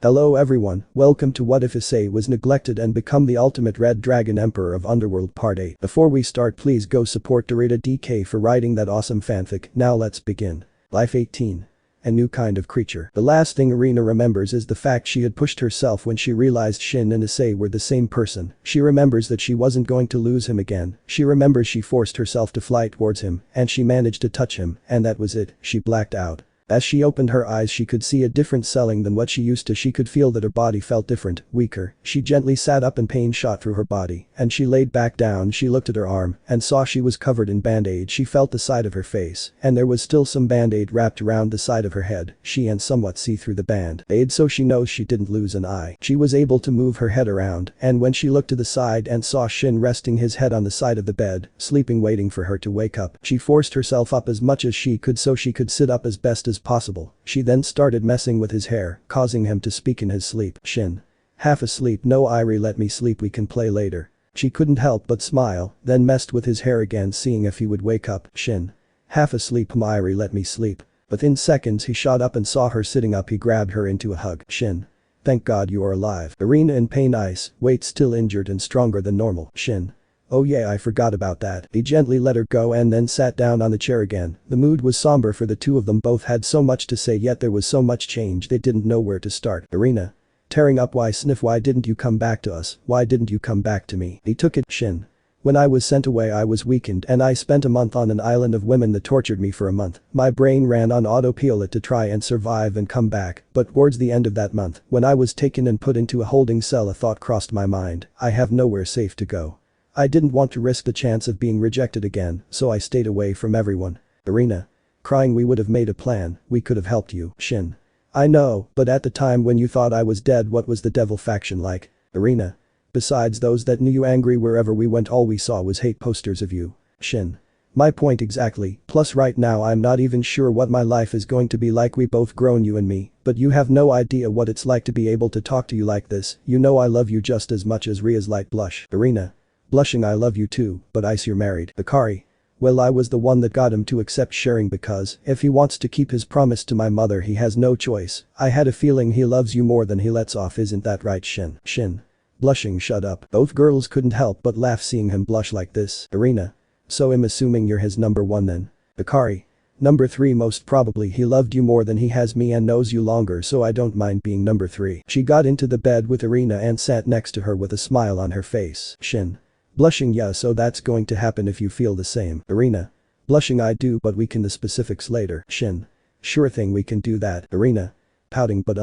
Hello everyone, welcome to What If Issei Was Neglected and Become the Ultimate Red Dragon Emperor of Underworld Part 8. Before we start, please go support andBecome for writing that awesome fanfic. Now let's begin. Life 18. A new kind of creature. The last thing Irina remembers is the fact she had pushed herself when she realized Shin and Issei were the same person. She remembers that she wasn't going to lose him again. She remembers she forced herself to fly towards him, and she managed to touch him, and that was it. She blacked out. As she opened her eyes, she could see a different Selling than what she used to. She could feel that her body felt different, weaker. She gently sat up and pain shot through her body, and she laid back down. She looked at her arm and saw she was covered in band-aid. She felt the side of her face, and there was still some band-aid wrapped around the side of her head. She and somewhat see through the band-aid, so she knows she didn't lose an eye. She was able to move her head around, and when she looked to the side and saw Shin resting his head on the side of the bed, sleeping, waiting for her to wake up, she forced herself up as much as she could so she could sit up as best as possible. She then started messing with his hair, causing him to speak in his sleep. Shin. Half asleep. No, Irie, let me sleep, we can play later. She couldn't help but smile, then messed with his hair again, seeing if he would wake up. Shin. Half asleep. Irie, let me sleep. Within seconds he shot up and saw her sitting up. He grabbed her into a hug. Shin. Thank God you are alive. Irina in pain. Ice, wait, still injured and stronger than normal. Shin. Oh yeah, I forgot about that. He gently let her go and then sat down on the chair again. The mood was somber for the two of them. Both had so much to say, yet there was so much change they didn't know where to start. Irina. Tearing up. Why, Sniff, why didn't you come back to us? Why didn't you come back to me? He took it. Shin. When I was sent away I was weakened and I spent a month on an island of women that tortured me for a month. My brain ran on autopilot to try and survive and come back, but towards the end of that month, when I was taken and put into a holding cell, a thought crossed my mind. I have nowhere safe to go. I didn't want to risk the chance of being rejected again, so I stayed away from everyone. Irina. Crying. We would have made a plan, we could have helped you. Shin. I know, but at the time when you thought I was dead, what was the devil faction like? Irina. Besides those that knew you, angry wherever we went, all we saw was hate posters of you. Shin. My point exactly, plus right now I'm not even sure what my life is going to be like. We both grown, you and me, but you have no idea what it's like to be able to talk to you like this. You know I love you just as much as Ria's light blush. Irina. Blushing. I love you too, but Ice, you're married. Bakari. Well, I was the one that got him to accept sharing because if he wants to keep his promise to my mother he has no choice. I had a feeling he loves you more than he lets off, isn't that right, Shin? Shin. Blushing. Shut up. Both girls couldn't help but laugh seeing him blush like this. Irina. So I'm assuming you're his number one then? Bakari. Number 3 most probably. He loved you more than he has me and knows you longer, so I don't mind being number 3. She got into the bed with Irina and sat next to her with a smile on her face. Shin. Blushing. Yeah, so that's going to happen if you feel the same. Irina. Blushing. I do, but we can the specifics later. Shin. Sure thing, we can do that. Irina. Pouting. But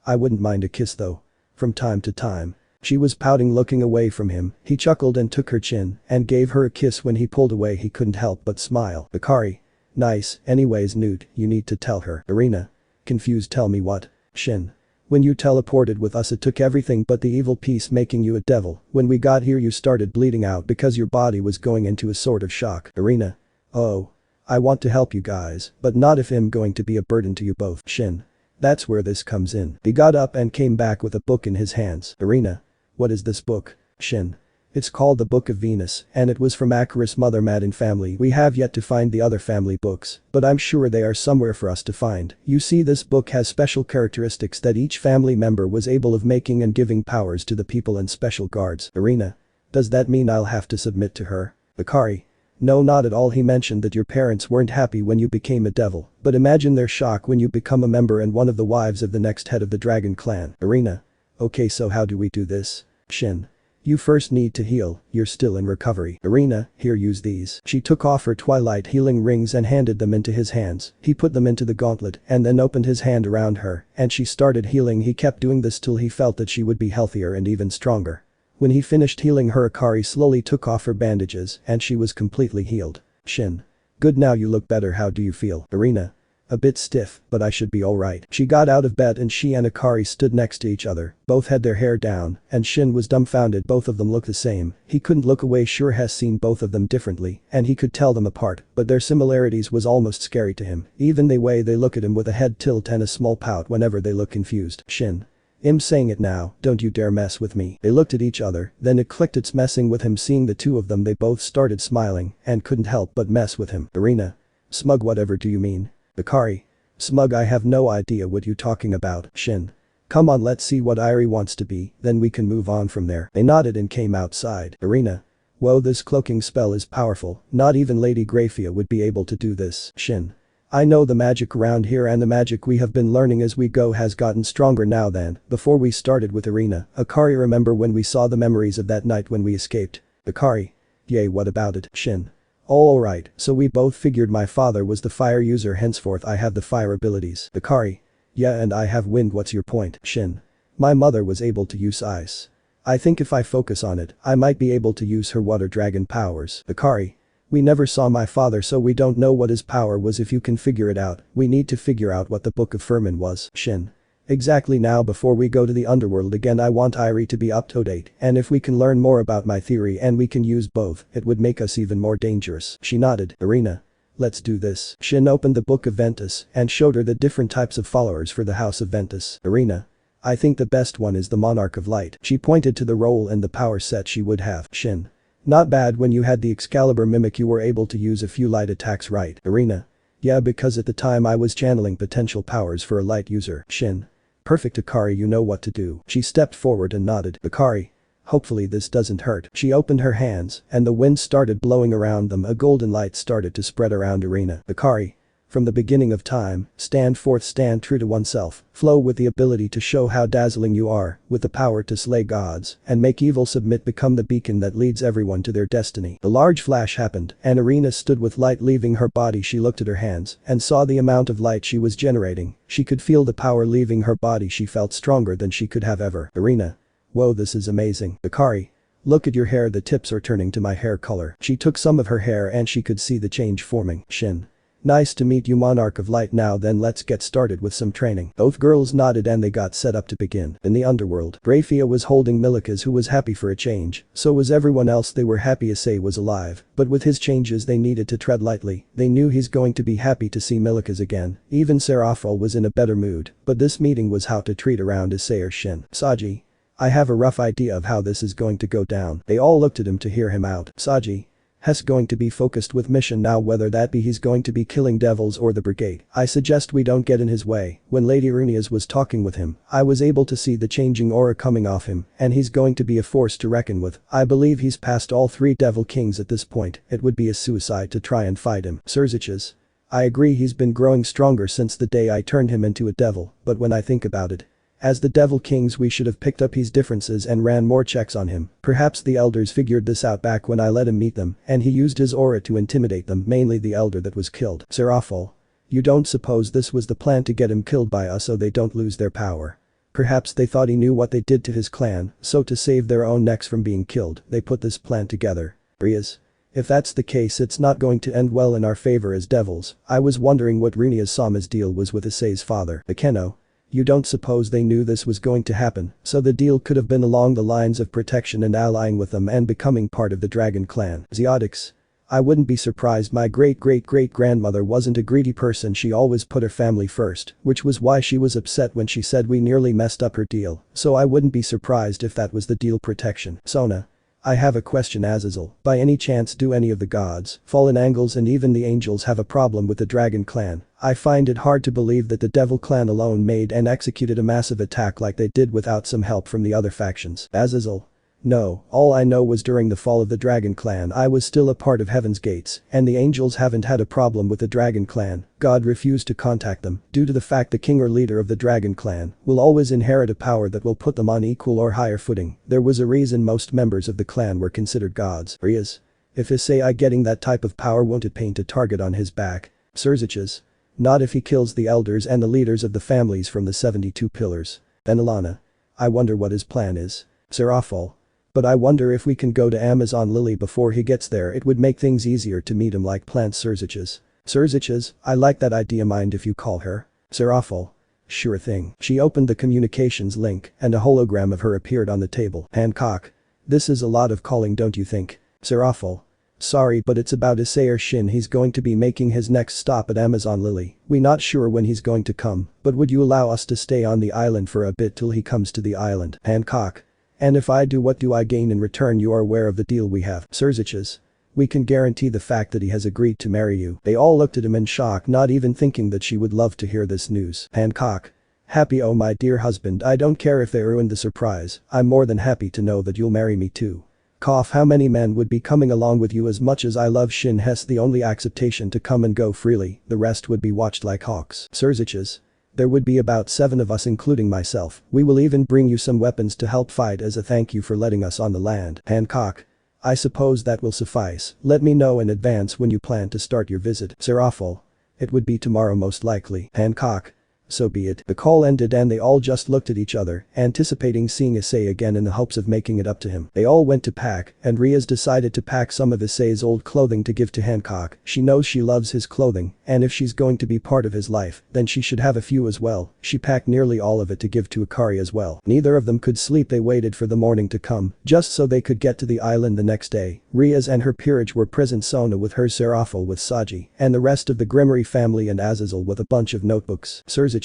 I wouldn't mind a kiss though. From time to time. She was pouting, looking away from him. He chuckled and took her chin and gave her a kiss. When he pulled away he couldn't help but smile. Bakari. Nice, anyways Newt, you need to tell her. Irina. Confused. Tell me what? Shin. When you teleported with us it took everything but the evil piece, making you a devil. When we got here you started bleeding out because your body was going into a sort of shock. Irina. Oh. I want to help you guys, but not if I'm going to be a burden to you both. Shin. That's where this comes in. He got up and came back with a book in his hands. Irina. What is this book? Shin. It's called the Book of Venus, and it was from Akaris' mother Madden family. We have yet to find the other family books, but I'm sure they are somewhere for us to find. You see, this book has special characteristics that each family member was able of making and giving powers to the people and special guards. Irina. Does that mean I'll have to submit to her? Bakari. No, not at all. He mentioned that your parents weren't happy when you became a devil, but imagine their shock when you become a member and one of the wives of the next head of the dragon clan. Irina. Okay, so how do we do this? Shin. You first need to heal, you're still in recovery. Irina, here, use these. She took off her twilight healing rings and handed them into his hands. He put them into the gauntlet and then opened his hand around her and she started healing. He kept doing this till he felt that she would be healthier and even stronger. When he finished healing her, Akari slowly took off her bandages and she was completely healed. Shin. Good, now you look better. How do you feel? Irina. A bit stiff, but I should be alright. She got out of bed and she and Akari stood next to each other. Both had their hair down and Shin was dumbfounded. Both of them looked the same. He couldn't look away. Sure has seen both of them differently and he could tell them apart, but their similarities was almost scary to him. Even the way they look at him with a head tilt and a small pout whenever they look confused. Shin. I'm saying it now, don't you dare mess with me. They looked at each other, then it clicked, it's messing with him. Seeing the two of them they both started smiling and couldn't help but mess with him. Irina. Smug. Whatever do you mean? Bakari. Smug. I have no idea what you talking about. Shin. Come on, let's see what Irie wants to be, then we can move on from there. They nodded and came outside. Arena. Whoa, this cloaking spell is powerful, not even Lady Graphia would be able to do this. Shin. I know the magic around here and the magic we have been learning as we go has gotten stronger now than before we started with Arena. Akari, remember when we saw the memories of that night when we escaped? Akari. Yay, what about it? Shin. Oh, alright, so we both figured my father was the fire user, henceforth I have the fire abilities. Akari. Yeah, and I have wind. What's your point? Shin. My mother was able to use ice. I think if I focus on it, I might be able to use her water dragon powers. Akari. We never saw my father, so we don't know what his power was. If you can figure it out, we need to figure out what the Book of Firman was. Shin. Exactly, now before we go to the underworld again I want Irie to be up to date, and if we can learn more about my theory and we can use both, it would make us even more dangerous. She nodded. Arena. Let's do this. Shin opened the Book of Ventus and showed her the different types of followers for the House of Ventus. Arena. I think the best one is the Monarch of Light. She pointed to the role and the power set she would have. Shin. Not bad, when you had the Excalibur mimic you were able to use a few light attacks, right? Arena. Yeah, because at the time I was channeling potential powers for a light user. Shin. Perfect, Akari, you know what to do. She stepped forward and nodded. Akari. Hopefully this doesn't hurt. She opened her hands and the wind started blowing around them. A golden light started to spread around Arena. Akari. From the beginning of time, stand forth, stand true to oneself, flow with the ability to show how dazzling you are, with the power to slay gods, and make evil submit, become the beacon that leads everyone to their destiny. The large flash happened, and Arena stood with light leaving her body. She looked at her hands, and saw the amount of light she was generating. She could feel the power leaving her body. She felt stronger than she could have ever. Arena. Whoa, this is amazing. Akari. Look at your hair, the tips are turning to my hair color. She took some of her hair and she could see the change forming. Shin. Nice to meet you, Monarch of Light. Now then, let's get started with some training. Both girls nodded and they got set up to begin. In the underworld, Graphia was holding Milikas, who was happy for a change. So was everyone else. They were happy Issei was alive, but with his changes they needed to tread lightly. They knew he's going to be happy to see Milikas again. Even Seraphol was in a better mood, but this meeting was how to treat around Issei or Shin. Saji. I have a rough idea of how this is going to go down. They all looked at him to hear him out. Saji. Hess going to be focused with mission now, whether that be he's going to be killing devils or the brigade. I suggest we don't get in his way. When Lady Runias was talking with him, I was able to see the changing aura coming off him, and he's going to be a force to reckon with. I believe he's past all 3 devil kings at this point. It would be a suicide to try and fight him. Surziches. I agree, he's been growing stronger since the day I turned him into a devil, but when I think about it, as the Devil Kings we should have picked up his differences and ran more checks on him. Perhaps the elders figured this out back when I let him meet them, and he used his aura to intimidate them, mainly the elder that was killed. Seraphol. You don't suppose this was the plan, to get him killed by us so they don't lose their power? Perhaps they thought he knew what they did to his clan, so to save their own necks from being killed, they put this plan together. Rias. If that's the case, it's not going to end well in our favor as devils. I was wondering what Runia's Sama's deal was with Issei's father. Akeno. You don't suppose they knew this was going to happen, so the deal could have been along the lines of protection and allying with them and becoming part of the dragon clan. Zeotics. I wouldn't be surprised. My great-great-great-grandmother wasn't a greedy person. She always put her family first, which was why she was upset when she said we nearly messed up her deal, so I wouldn't be surprised if that was the deal, protection. Sona. I have a question, Azazel. By any chance do any of the gods, fallen angels and even the angels have a problem with the dragon clan? I find it hard to believe that the devil clan alone made and executed a massive attack like they did without some help from the other factions. Azazel. No, all I know was during the fall of the Dragon Clan I was still a part of Heaven's Gates, and the angels haven't had a problem with the Dragon Clan. God refused to contact them, due to the fact the king or leader of the Dragon Clan will always inherit a power that will put them on equal or higher footing. There was a reason most members of the clan were considered gods. Rias. If Issei getting that type of power, won't it paint a target on his back? Surziches. Not if he kills the elders and the leaders of the families from the 72 pillars. Then Alana. I wonder what his plan is. Seraphol. But I wonder if we can go to Amazon Lily before he gets there. It would make things easier to meet him like plant Surziches. Surziches, I like that idea. Mind if you call her? Seraphol. Sure thing. She opened the communications link and a hologram of her appeared on the table. Hancock. This is a lot of calling, don't you think? Seraphol. Sorry, but it's about Issei or Shin. He's going to be making his next stop at Amazon Lily. We not sure when he's going to come, but would you allow us to stay on the island for a bit till he comes to the island? Hancock. And if I do, what do I gain in return? You are aware of the deal we have. Surziches. We can guarantee the fact that he has agreed to marry you. They all looked at him in shock, not even thinking that she would love to hear this news. Hancock. Happy, oh my dear husband, I don't care if they ruined the surprise, I'm more than happy to know that you'll marry me too. Cough, how many men would be coming along with you as much as I love Shin Hess, the only acceptation to come and go freely, the rest would be watched like hawks. Surziches. There would be about 7 of us including myself, we will even bring you some weapons to help fight as a thank you for letting us on the land. Hancock. I suppose that will suffice, let me know in advance when you plan to start your visit. Serafal. It would be tomorrow most likely. Hancock. So be it. The call ended and they all just looked at each other, anticipating seeing Issei again in the hopes of making it up to him. They all went to pack, and Riaz decided to pack some of Issei's old clothing to give to Hancock. She knows she loves his clothing, and if she's going to be part of his life, then she should have a few as well. She packed nearly all of it to give to Akari as well. Neither of them could sleep, they waited for the morning to come, just so they could get to the island the next day. Riaz and her peerage were present, Sona with her Serafal with Saji, and the rest of the Grimmery family and Azazel with a bunch of notebooks. Surziches.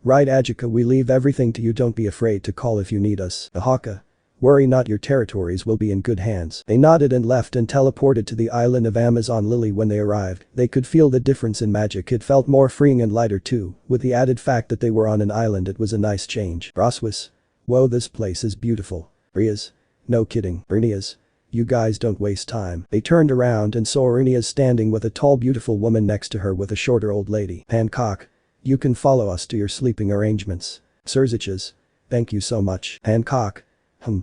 Right Ajika, we leave everything to you, don't be afraid to call if you need us. Ahaka. Worry not, your territories will be in good hands. They nodded and left and teleported to the island of Amazon Lily. When they arrived, they could feel the difference in magic, it felt more freeing and lighter too, with the added fact that they were on an island. It was a nice change. Roswis. Whoa, this place is beautiful. Riaz. No kidding. Bernias. You guys don't waste time. They turned around and saw Bernias standing with a tall beautiful woman next to her with a shorter old lady. Hancock. You can follow us to your sleeping arrangements. Surziches. Thank you so much. Hancock.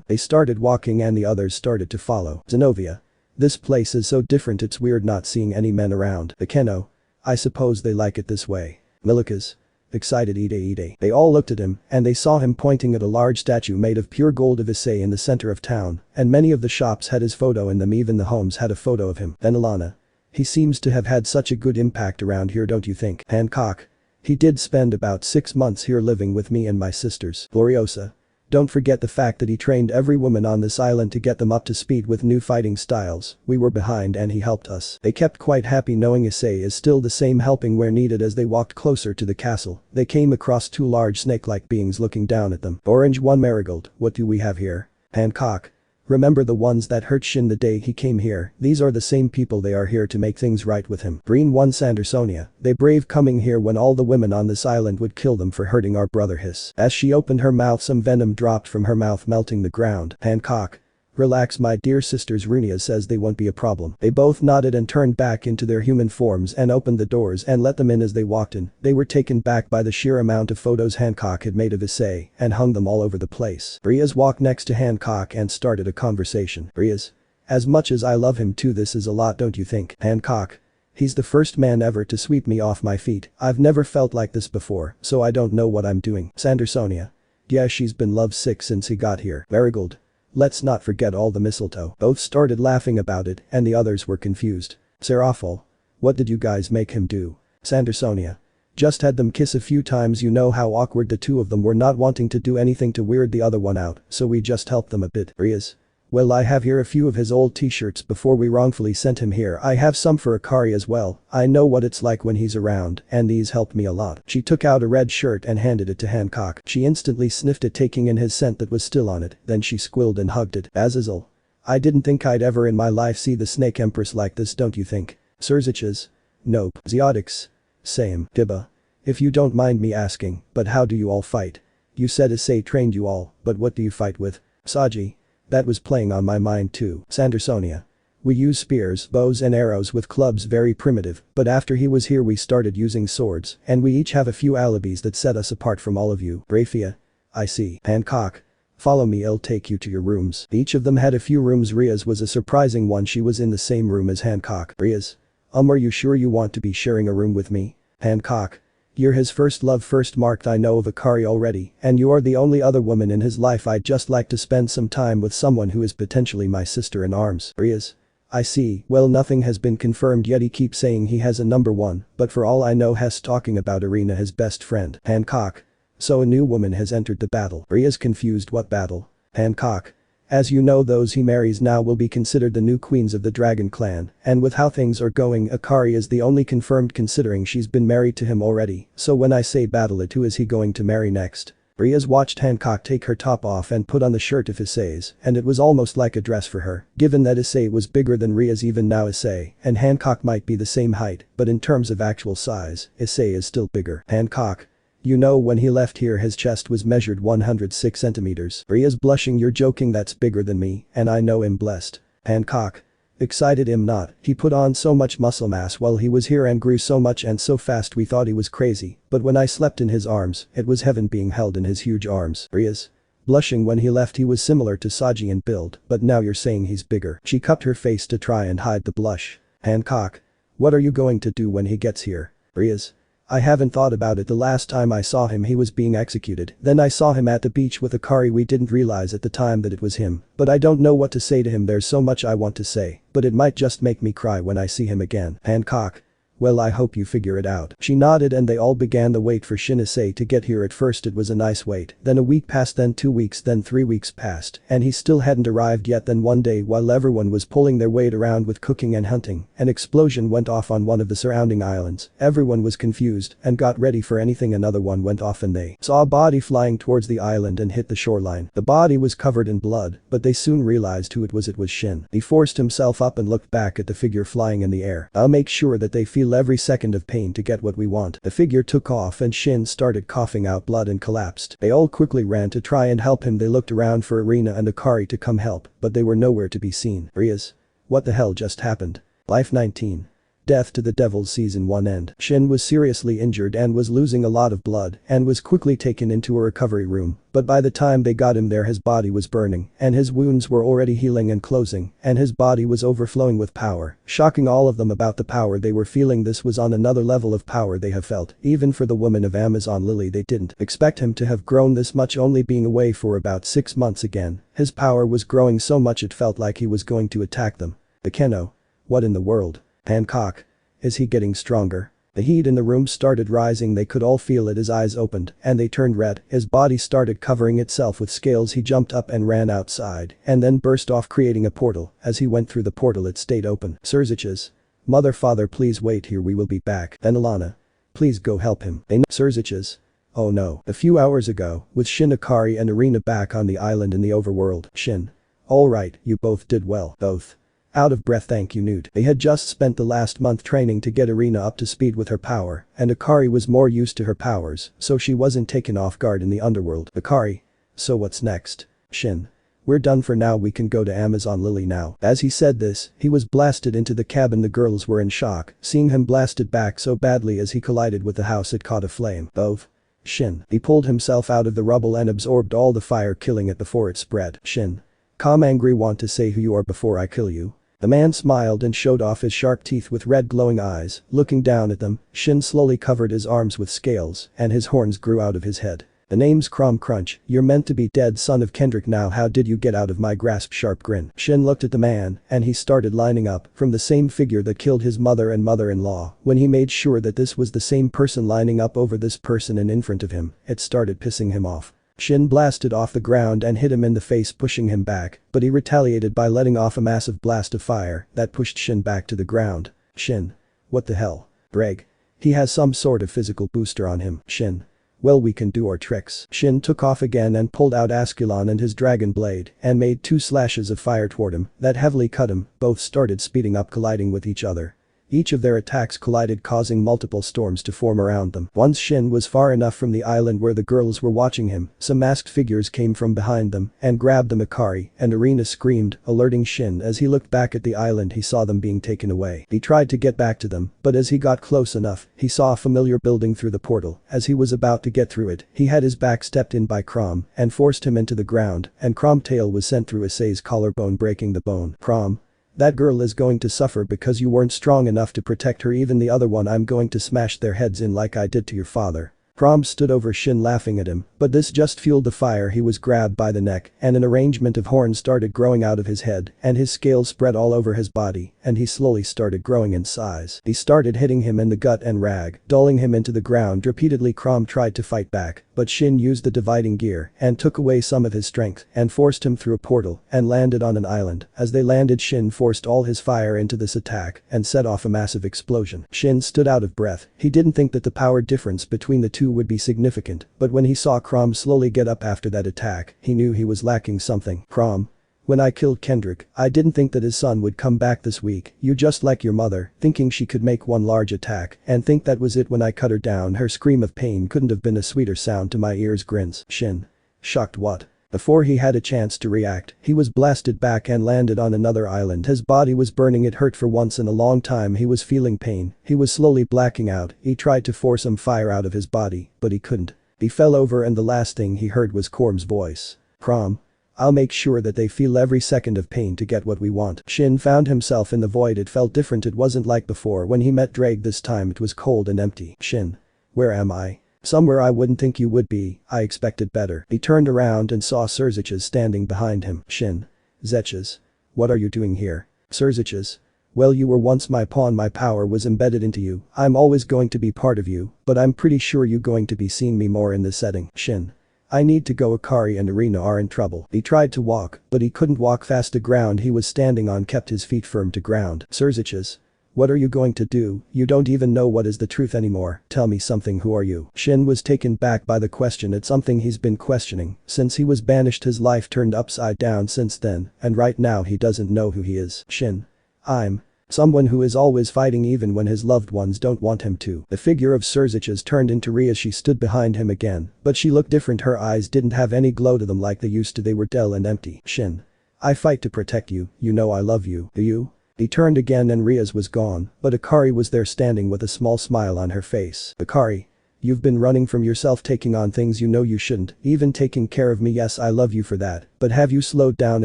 They started walking and the others started to follow. Zenobia. This place is so different, it's weird not seeing any men around. Bekeno. I suppose they like it this way. Milikas. Excited Ide. They all looked at him, and they saw him pointing at a large statue made of pure gold of Issei in the center of town, and many of the shops had his photo in them, even the homes had a photo of him. Then Alana. He seems to have had such a good impact around here, don't you think? Hancock. He did spend about 6 months here living with me and my sisters. Gloriosa. Don't forget the fact that he trained every woman on this island to get them up to speed with new fighting styles. We were behind and he helped us. They kept quite happy knowing Issei is still the same, helping where needed. As they walked closer to the castle, they came across 2 large snake-like beings looking down at them. Orange one Marigold, what do we have here? Hancock. Remember the ones that hurt Shin the day he came here? These are the same people, they are here to make things right with him. Green one Sandersonia. They brave coming here when all the women on this island would kill them for hurting our brother. Hiss. As she opened her mouth, some venom dropped from her mouth, melting the ground. Hancock. Relax my dear sisters, Runia says they won't be a problem. They both nodded and turned back into their human forms and opened the doors and let them in. As they walked in, they were taken back by the sheer amount of photos Hancock had made of Issei and hung them all over the place. Riaz walked next to Hancock and started a conversation. Riaz. As much as I love him too, this is a lot, don't you think? Hancock. He's the first man ever to sweep me off my feet. I've never felt like this before, so I don't know what I'm doing. Sandersonia. Yeah, she's been lovesick since he got here. Marigold. Let's not forget all the mistletoe. Both started laughing about it and the others were confused. Serafal. What did you guys make him do? Sandersonia. Just had them kiss a few times, you know how awkward the 2 of them were, not wanting to do anything to weird the other one out, so we just helped them a bit. Riaz. Well, I have here a few of his old t-shirts before we wrongfully sent him here. I have some for Akari as well. I know what it's like when he's around, and these helped me a lot. She took out a red shirt and handed it to Hancock. She instantly sniffed it, taking in his scent that was still on it, then she squealed and hugged it. Azazel. I didn't think I'd ever in my life see the Snake Empress like this, don't you think? Surziches. Nope. Zeotix. Same. Dibba. If you don't mind me asking, but how do you all fight? You said Issei trained you all, but what do you fight with? Saji. That was playing on my mind too. Sandersonia. We use spears, bows and arrows with clubs, very primitive, but after he was here we started using swords, and we each have a few alibis that set us apart from all of you. Rafia. I see. Hancock. Follow me, I'll take you to your rooms. Each of them had a few rooms. Riaz was a surprising one, she was in the same room as Hancock. Riaz. Are you sure you want to be sharing a room with me? Hancock. You're his first love, first marked. I know of Akari already, and you are the only other woman in his life. I'd just like to spend some time with someone who is potentially my sister in arms. Riaz. I see. Well, nothing has been confirmed yet. He keeps saying he has a number 1, but for all I know Hess talking about Arena, his best friend. Hancock. So a new woman has entered the battle. Riaz confused. What battle? Hancock. As you know, those he marries now will be considered the new queens of the Dragon Clan, and with how things are going, Akari is the only confirmed, considering she's been married to him already. So when I say battle it, who is he going to marry next? Riaz watched Hancock take her top off and put on the shirt of Issei's, and it was almost like a dress for her, given that Issei was bigger than Riaz. Even now Issei and Hancock might be the same height, but in terms of actual size, Issei is still bigger. Hancock. You know when he left here his chest was measured 106 centimeters. Ria's blushing. You're joking, that's bigger than me, and I know him blessed. Hancock. Excited him not, he put on so much muscle mass while he was here and grew so much and so fast we thought he was crazy, but when I slept in his arms, it was heaven being held in his huge arms. Ria's. Blushing. When he left he was similar to Saji in build, but now you're saying he's bigger. She cupped her face to try and hide the blush. Hancock. What are you going to do when he gets here? Ria's. I haven't thought about it. The last time I saw him he was being executed, then I saw him at the beach with Akari. We didn't realize at the time that it was him, but I don't know what to say to him. There's so much I want to say, but it might just make me cry when I see him again. Hancock. Well, I hope you figure it out. She nodded and they all began the wait for Issei to get here. At first it was a nice wait, then a week passed, then 2 weeks, then 3 weeks passed, and he still hadn't arrived yet. Then one day while everyone was pulling their weight around with cooking and hunting, an explosion went off on one of the surrounding islands. Everyone was confused and got ready for anything. Another one went off and they saw a body flying towards the island and hit the shoreline. The body was covered in blood, but they soon realized who it was. It was Shin. He forced himself up and looked back at the figure flying in the air. I'll make sure that they feel every second of pain to get what we want. The figure took off and Shin started coughing out blood and collapsed. They all quickly ran to try and help him. They looked around for Irina and Akari to come help, but they were nowhere to be seen. Ria's. What the hell just happened? Life 19. Death to the Devils Season 1 End. Shin was seriously injured and was losing a lot of blood and was quickly taken into a recovery room, but by the time they got him there his body was burning and his wounds were already healing and closing and his body was overflowing with power, shocking all of them about the power they were feeling. This was on another level of power they have felt. Even for the woman of Amazon Lily, they didn't expect him to have grown this much, only being away for about 6 months again. His power was growing so much it felt like he was going to attack them. The Keno. What in the world? Hancock. Is he getting stronger? The heat in the room started rising. They could all feel it. His eyes opened and they turned red. His body started covering itself with scales. He jumped up and ran outside and then burst off, creating a portal. As he went through the portal it stayed open. Surziches. Mother, father, please wait here, we will be back. Then Alana. Please go help him. They know. Surziches. Oh no. A few hours ago, with Shin, Akari and Irina back on the island in the overworld. Shin. Alright, you both did well. Both. Out of breath. Thank you, Newt. They had just spent the last month training to get Irina up to speed with her power, and Akari was more used to her powers, so she wasn't taken off guard in the underworld. Akari. So what's next? Shin. We're done for now, we can go to Amazon Lily now. As he said this, he was blasted into the cabin. The girls were in shock, seeing him blasted back so badly. As he collided with the house it caught aflame. Both. Shin. He pulled himself out of the rubble and absorbed all the fire, killing it before it spread. Shin. Calm, angry. Want to say who you are before I kill you? The man smiled and showed off his sharp teeth with red glowing eyes. Looking down at them, Shin slowly covered his arms with scales and his horns grew out of his head. The name's Crom Crunch. You're meant to be dead, son of Kendrick. Now how did you get out of my grasp? Sharp grin. Shin looked at the man and he started lining up from the same figure that killed his mother and mother-in-law. When he made sure that this was the same person lining up over this person and in front of him, it started pissing him off. Shin blasted off the ground and hit him in the face, pushing him back, but he retaliated by letting off a massive blast of fire that pushed Shin back to the ground. Shin. What the hell? Greg. He has some sort of physical booster on him. Shin. Well, we can do our tricks. Shin took off again and pulled out Asculon and his dragon blade and made 2 slashes of fire toward him that heavily cut him. Both started speeding up, colliding with each other. Each of their attacks collided, causing multiple storms to form around them. Once Shin was far enough from the island where the girls were watching him, some masked figures came from behind them and grabbed them. Akari and Irina screamed, alerting Shin. As he looked back at the island he saw them being taken away. He tried to get back to them, but as he got close enough, he saw a familiar building through the portal. As he was about to get through it, he had his back stepped in by Crom and forced him into the ground, and Crom's tail was sent through Issei's collarbone, breaking the bone. Crom. That girl is going to suffer because you weren't strong enough to protect her. Even the other one, I'm going to smash their heads in like I did to your father. Crom stood over Shin, laughing at him, but this just fueled the fire. He was grabbed by the neck and an arrangement of horns started growing out of his head and his scales spread all over his body and he slowly started growing in size. He started hitting him in the gut and rag, dulling him into the ground repeatedly. Crom tried to fight back, but Shin used the dividing gear and took away some of his strength and forced him through a portal and landed on an island. As they landed, Shin forced all his fire into this attack and set off a massive explosion. Shin stood out of breath. He didn't think that the power difference between the two would be significant, but when he saw Crom slowly get up after that attack, he knew he was lacking something. Crom. When I killed Kendrick, I didn't think that his son would come back this week, you just like your mother, thinking she could make one large attack, and think that was it when I cut her down. Her scream of pain couldn't have been a sweeter sound to my ears. Grins. Shin. Shocked what? Before he had a chance to react, he was blasted back and landed on another island. His body was burning. It hurt. For once in a long time he was feeling pain. He was slowly blacking out. He tried to force some fire out of his body, but he couldn't. He fell over and the last thing he heard was Corm's voice. Crom. I'll make sure that they feel every second of pain to get what we want. Shin found himself in the void. It felt different. It wasn't like before when he met Drake. This time it was cold and empty. Shin. Where am I? Somewhere I wouldn't think you would be, I expected better. He turned around and saw Surziches standing behind him. Shin. Zetches. What are you doing here? Surziches. Well, you were once my pawn. My power was embedded into you. I'm always going to be part of you, but I'm pretty sure you're going to be seeing me more in this setting. Shin. I need to go. Akari and Irina are in trouble. He tried to walk, but he couldn't walk fast. The ground he was standing on kept his feet firm to ground. Surziches. What are you going to do? You don't even know what is the truth anymore. Tell me something. Who are you? Shin was taken back by the question. It's something he's been questioning since he was banished. His life turned upside down since then, and right now he doesn't know who he is. Shin. I'm someone who is always fighting even when his loved ones don't want him to. The figure of Surziches turned into Rhea. She stood behind him again, but she looked different. Her eyes didn't have any glow to them like they used to. They were dull and empty. Shin. I fight to protect you, you know I love you. Do you? He turned again and Rhea's was gone, but Akari was there standing with a small smile on her face. Akari. You've been running from yourself, taking on things you know you shouldn't, even taking care of me. Yes, I love you for that, but have you slowed down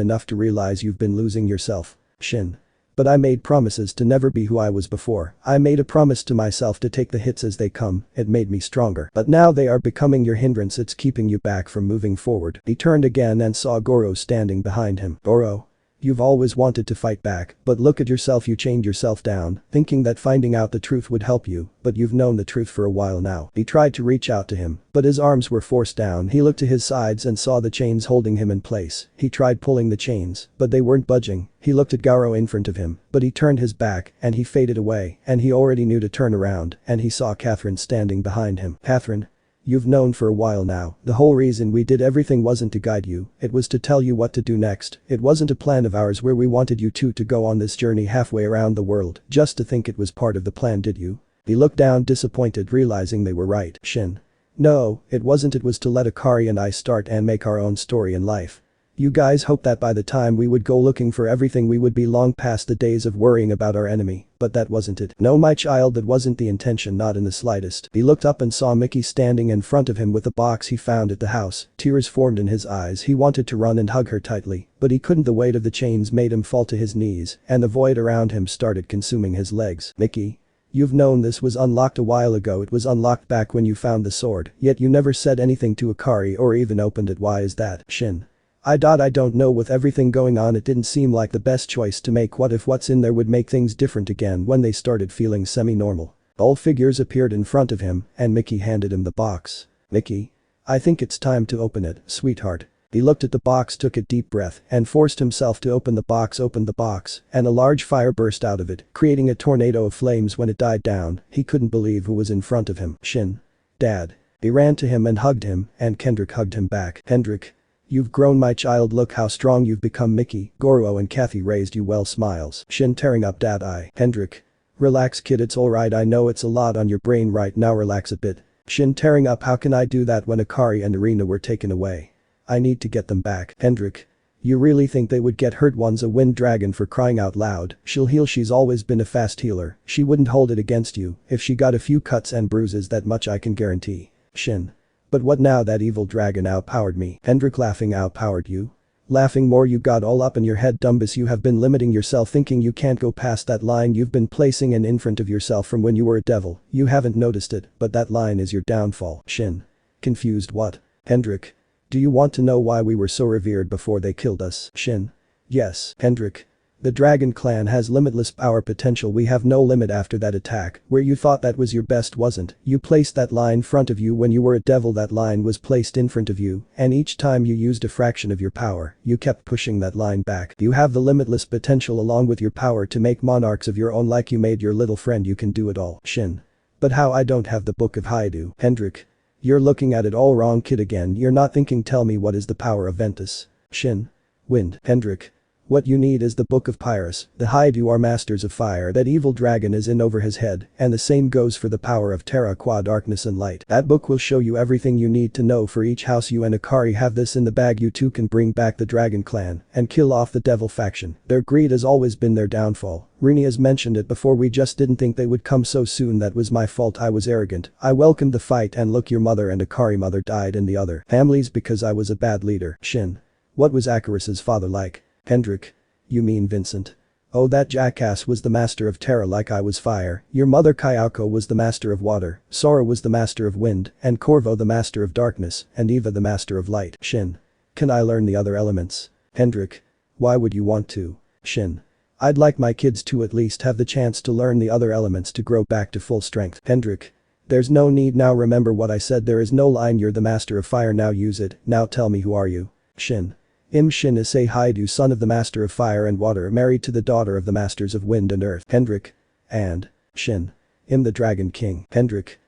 enough to realize you've been losing yourself? Shin. But I made promises to never be who I was before. I made a promise to myself to take the hits as they come. It made me stronger. But now they are becoming your hindrance. It's keeping you back from moving forward. He turned again and saw Goro standing behind him. Goro. You've always wanted to fight back, but look at yourself. You chained yourself down, thinking that finding out the truth would help you, but you've known the truth for a while now. He tried to reach out to him, but his arms were forced down. He looked to his sides and saw the chains holding him in place. He tried pulling the chains, but they weren't budging. He looked at Garo in front of him, but he turned his back and he faded away, and he already knew to turn around, and he saw Catherine standing behind him. Catherine. You've known for a while now. The whole reason we did everything wasn't to guide you, it was to tell you what to do next. It wasn't a plan of ours where we wanted you two to go on this journey halfway around the world just to think it was part of the plan, did you? He looked down disappointed, realizing they were right. Shin. No, it wasn't. It was to let Akari and I start and make our own story in life. You guys hoped that by the time we would go looking for everything we would be long past the days of worrying about our enemy, but that wasn't it. No, my child, that wasn't the intention, not in the slightest. He looked up and saw Mickey standing in front of him with a box he found at the house. Tears formed in his eyes. He wanted to run and hug her tightly, but he couldn't. The weight of the chains made him fall to his knees, and the void around him started consuming his legs. Mickey. You've known this was unlocked a while ago. It was unlocked back when you found the sword, yet you never said anything to Akari or even opened it. Why is that? Shin. I don't know, with everything going on it didn't seem like the best choice to make. What if what's in there would make things different again? When they started feeling semi-normal, all figures appeared in front of him and Mickey handed him the box. Mickey. I think it's time to open it, sweetheart. He looked at the box, took a deep breath and forced himself to open the box. Opened the box and a large fire burst out of it, creating a tornado of flames. When it died down, he couldn't believe who was in front of him. Shin. Dad. He ran to him and hugged him, and Kendrick hugged him back. Kendrick. You've grown, my child. Look how strong you've become. Mickey, Goro and Kathy raised you well. Smiles. Shin tearing up. Dad. Kendrick. Relax, kid, it's alright. I know it's a lot on your brain right now. Relax a bit. Shin tearing up. How can I do that when Akari and Irina were taken away? I need to get them back. Kendrick. You really think they would get hurt? One's a wind dragon, for crying out loud. She'll heal. She's always been a fast healer. She wouldn't hold it against you if she got a few cuts and bruises, that much I can guarantee. Shin. But what now? That evil dragon outpowered me. Kendrick laughing. Outpowered you? Laughing more? You got all up in your head, Dumbus. You have been limiting yourself, thinking you can't go past that line. You've been placing an in front of yourself from when you were a devil. You haven't noticed it, but that line is your downfall. Shin. Confused. What? Kendrick. Do you want to know why we were so revered before they killed us? Shin. Yes. Kendrick. The Dragon Clan has limitless power potential. We have no limit after that attack, where you thought that was your best, wasn't. You placed that line in front of you when you were a devil. That line was placed in front of you, and each time you used a fraction of your power, you kept pushing that line back. You have the limitless potential along with your power to make monarchs of your own, like you made your little friend. You can do it all. Shin. But how? I don't have the Book of Haidu. Kendrick. You're looking at it all wrong, kid. Again, you're not thinking. Tell me, what is the power of Ventus? Shin. Wind. Kendrick. What you need is the Book of Pyrus, the hide you are masters of fire that evil dragon is in over his head, and the same goes for the power of Terra qua darkness and light. That book will show you everything you need to know for each house. You and Akari have this in the bag. You two can bring back the dragon clan and kill off the devil faction. Their greed has always been their downfall. Rini has mentioned it before, we just didn't think they would come so soon. That was my fault, I was arrogant. I welcomed the fight and look, your mother and Akari mother died in the other families because I was a bad leader. Shin. What was Akaris's father like? Hendrik. You mean Vincent? Oh, that jackass was the master of terror like I was fire. Your mother Kayako was the master of water, Sora was the master of wind, and Corvo the master of darkness, and Eva the master of light. Shin. Can I learn the other elements? Hendrik. Why would you want to? Shin. I'd like my kids to at least have the chance to learn the other elements to grow back to full strength. Hendrik. There's no need now, remember what I said, there is no line, you're the master of fire, now use it, now tell me, who are you? Shin. Shin Issei Haidu, son of the master of fire and water, married to the daughter of the masters of wind and earth. Hendrik. And. Shin. The dragon king. Hendrik.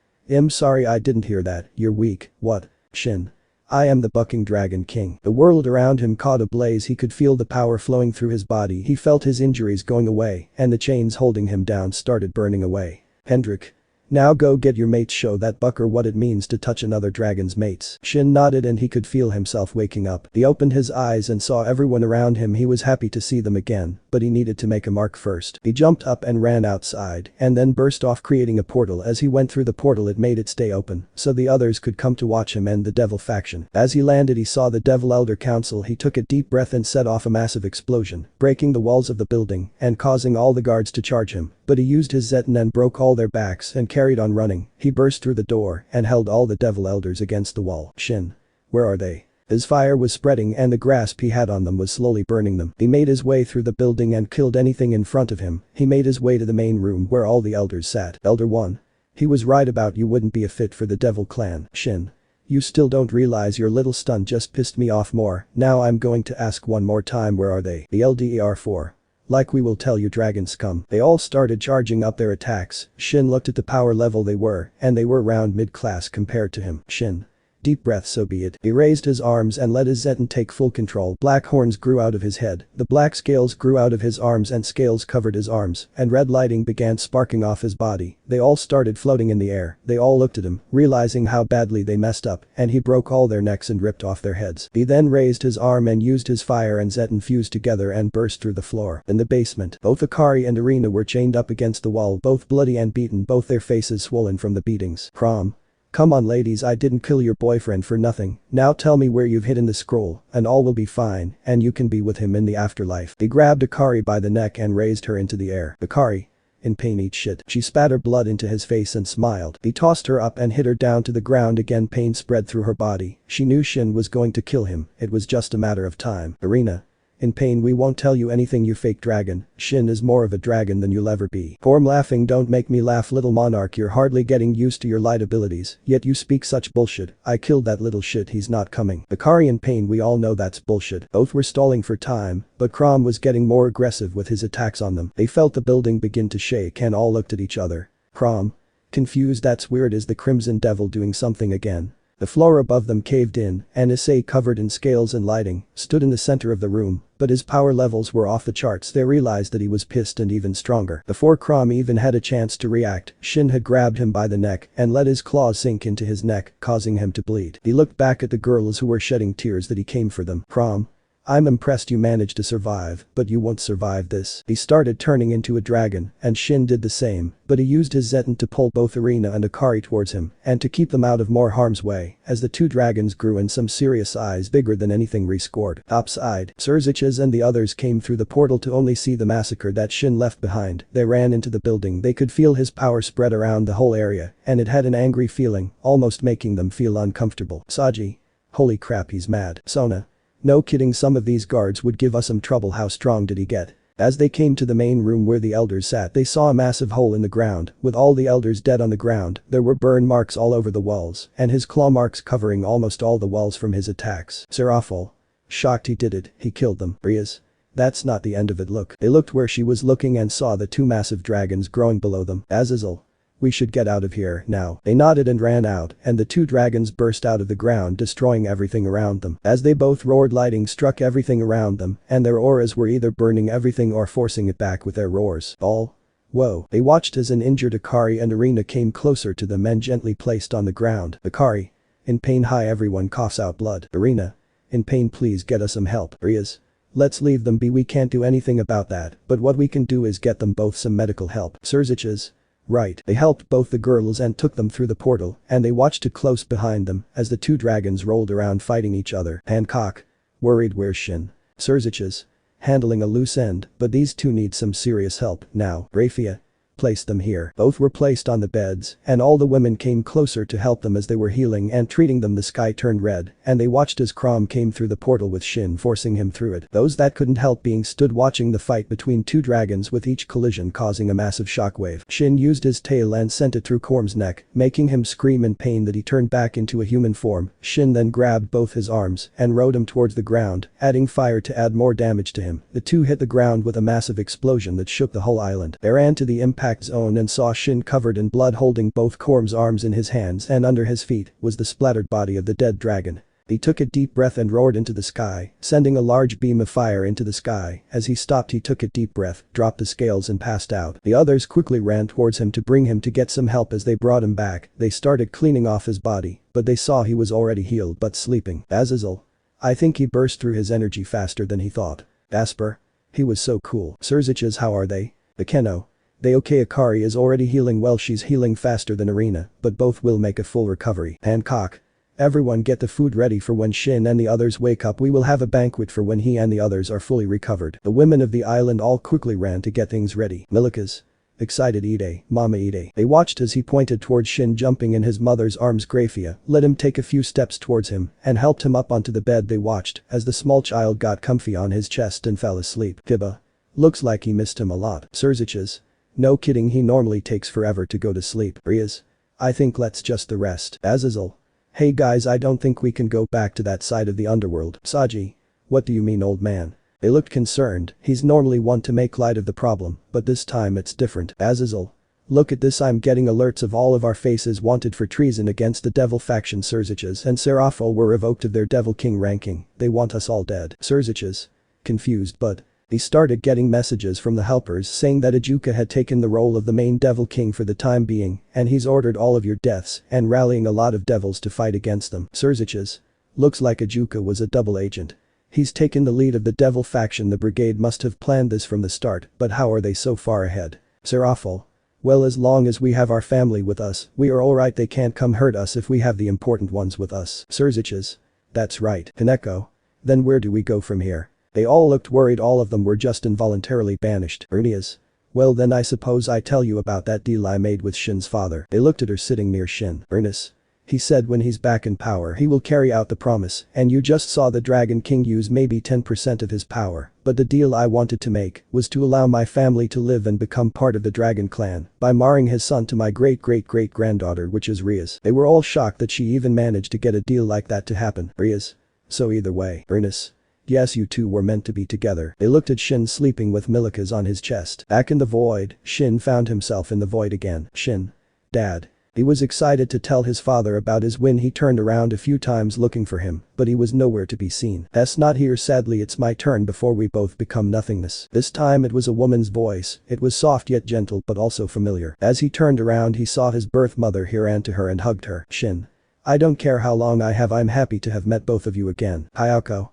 Sorry, I didn't hear that, you're weak. What? Shin. I am the bucking dragon king. The world around him caught ablaze, he could feel the power flowing through his body, he felt his injuries going away, and the chains holding him down started burning away. Hendrik. Now go get your mates, show that bucker what it means to touch another dragon's mates. Shin nodded and he could feel himself waking up. He opened his eyes and saw everyone around him. He was happy to see them again, but he needed to make a mark first. He jumped up and ran outside, and then burst off, creating a portal. As he went through the portal, it made it stay open, so the others could come to watch him and the devil faction. As he landed, he saw the Devil Elder Council. He took a deep breath and set off a massive explosion, breaking the walls of the building and causing all the guards to charge him. But he used his Zeton and broke all their backs and carried on running. He burst through the door and held all the devil elders against the wall. Shin. Where are they? His fire was spreading and the grasp he had on them was slowly burning them. He made his way through the building and killed anything in front of him. He made his way to the main room where all the elders sat. Elder 1. He was right about you wouldn't be a fit for the devil clan. Shin. You still don't realize your little stunt just pissed me off more. Now I'm going to ask one more time, where are they? The LDER 4. Like we will tell you, dragon scum. They all started charging up their attacks. Shin looked at the power level they were, and they were around mid-class compared to him. Shin. Deep breath, so be it. He raised his arms and let his Zeton take full control. Black horns grew out of his head, the black scales grew out of his arms and scales covered his arms, and red lighting began sparking off his body. They all started floating in the air. They all looked at him, realizing how badly they messed up, and he broke all their necks and ripped off their heads. He then raised his arm and used his fire and Zeton fused together and burst through the floor. In the basement, both Akari and Irina were chained up against the wall, both bloody and beaten, both their faces swollen from the beatings. Prom. Come on ladies, I didn't kill your boyfriend for nothing. Now tell me where you've hidden the scroll, and all will be fine, and you can be with him in the afterlife. He grabbed Akari by the neck and raised her into the air. Akari. In pain, eat shit. She spat her blood into his face and smiled. He tossed her up and hit her down to the ground again. Pain spread through her body. She knew Shin was going to kill him, it was just a matter of time. Irina. In pain, we won't tell you anything, you fake dragon. Shin is more of a dragon than you'll ever be. Porm laughing. Don't make me laugh, little monarch, you're hardly getting used to your light abilities, yet you speak such bullshit. I killed that little shit, he's not coming. Akari in pain. We all know that's bullshit. Both were stalling for time, but Crom was getting more aggressive with his attacks on them. They felt the building begin to shake and all looked at each other. Crom. Confused. That's weird. Is the Crimson Devil doing something again? The floor above them caved in, and Issei, covered in scales and lighting, stood in the center of the room, but his power levels were off the charts. They realized that he was pissed and even stronger. Before Crom even had a chance to react, Shin had grabbed him by the neck and let his claws sink into his neck, causing him to bleed. He looked back at the girls who were shedding tears that he came for them. Crom. I'm impressed you managed to survive, but you won't survive this. He started turning into a dragon, and Shin did the same, but he used his Zeton to pull both Irina and Akari towards him, and to keep them out of more harm's way, as the two dragons grew in some serious eyes bigger than anything rescored. Outside, Surziches and the others came through the portal to only see the massacre that Shin left behind. They ran into the building. They could feel his power spread around the whole area, and it had an angry feeling, almost making them feel uncomfortable. Saji. Holy crap, he's mad. Sona. No kidding, some of these guards would give us some trouble. How strong did he get? As they came to the main room where the elders sat, they saw a massive hole in the ground, with all the elders dead on the ground. There were burn marks all over the walls, and his claw marks covering almost all the walls from his attacks. Serafal. Shocked he did it, he killed them. Rias. That's not the end of it. Look. They looked where she was looking and saw the two massive dragons growing below them. Azazel. We should get out of here now. They nodded and ran out, and the two dragons burst out of the ground, destroying everything around them. As they both roared, lightning struck everything around them, and their auras were either burning everything or forcing it back with their roars. Whoa. They watched as an injured Akari and Arena came closer to them and gently placed on the ground. Akari. In pain. Hi, everyone coughs out blood. Arena. In pain. Please get us some help. Rias. Let's leave them be, we can't do anything about that, but what we can do is get them both some medical help. Surziches. Right. They helped both the girls and took them through the portal, and they watched it close behind them as the two dragons rolled around fighting each other. Hancock. Worried. Where's Shin? Surziches. Handling a loose end, but these two need some serious help now. Rafia. Place them here. Both were placed on the beds, and all the women came closer to help them as they were healing and treating them. The sky turned red, and they watched as Crom came through the portal with Shin forcing him through it. Those that couldn't help being stood watching the fight between two dragons, with each collision causing a massive shockwave. Shin used his tail and sent it through Corm's neck, making him scream in pain that he turned back into a human form. Shin then grabbed both his arms and rode him towards the ground, adding fire to add more damage to him. The two hit the ground with a massive explosion that shook the whole island. They ran to the impact zone and saw Shin covered in blood holding both Corm's arms in his hands, and under his feet was the splattered body of the dead dragon. He took a deep breath and roared into the sky, sending a large beam of fire into the sky. As he stopped, he took a deep breath, dropped the scales and passed out. The others quickly ran towards him to bring him to get some help. As they brought him back, they started cleaning off his body, but they saw he was already healed but sleeping. Azazel. I think he burst through his energy faster than he thought. Asper. He was so cool. Surziches. How are they? Bekeno. They okay. Akari is already healing well, she's healing faster than Arena, but both will make a full recovery. Hancock. Everyone get the food ready for when Shin and the others wake up. We will have a banquet for when he and the others are fully recovered. The women of the island all quickly ran to get things ready. Milikas. Excited. Ide. Mama Ide. They watched as he pointed towards Shin jumping in his mother's arms. Grafia let him take a few steps towards him and helped him up onto the bed. They watched as the small child got comfy on his chest and fell asleep. Kiba. Looks like he missed him a lot. Surziches. No kidding, he normally takes forever to go to sleep. Riaz. I think let's just the rest. Azazel. Hey guys, I don't think we can go back to that side of the underworld. Saji. What do you mean, old man? They looked concerned. He's normally one to make light of the problem, but this time it's different. Azazel. Look at this, I'm getting alerts of all of our faces wanted for treason against the devil faction. Surziches and Seraphol were revoked of their devil king ranking. They want us all dead. Surziches. Confused, but he started getting messages from the helpers saying that Ajuka had taken the role of the main devil king for the time being, and he's ordered all of your deaths and rallying a lot of devils to fight against them. Surziches. Looks like Ajuka was a double agent. He's taken the lead of the devil faction. The brigade must have planned this from the start, but how are they so far ahead? Seraphol. Well, as long as we have our family with us, we are alright. They can't come hurt us if we have the important ones with us. Surziches. That's right. Hineko. Then where do we go from here? They all looked worried. All of them were just involuntarily banished. Ernias. Well then I suppose I tell you about that deal I made with Shin's father. They looked at her sitting near Shin. Ernest. He said when he's back in power he will carry out the promise, and you just saw the Dragon King use maybe 10% of his power, but the deal I wanted to make was to allow my family to live and become part of the Dragon clan by marrying his son to my great-great-great-granddaughter, which is Riaz. They were all shocked that she even managed to get a deal like that to happen. Riaz. So either way. Ernest. Yes, you two were meant to be together. They looked at Shin sleeping with Milikas on his chest. Back in the void, Shin found himself in the void again. Shin. Dad. He was excited to tell his father about his win. He turned around a few times looking for him, but he was nowhere to be seen. That's not here. Sadly, it's my turn before we both become nothingness. This time it was a woman's voice. It was soft yet gentle but also familiar. As he turned around he saw his birth mother. He ran to her and hugged her. Shin. I don't care how long I have, I'm happy to have met both of you again. Hayako.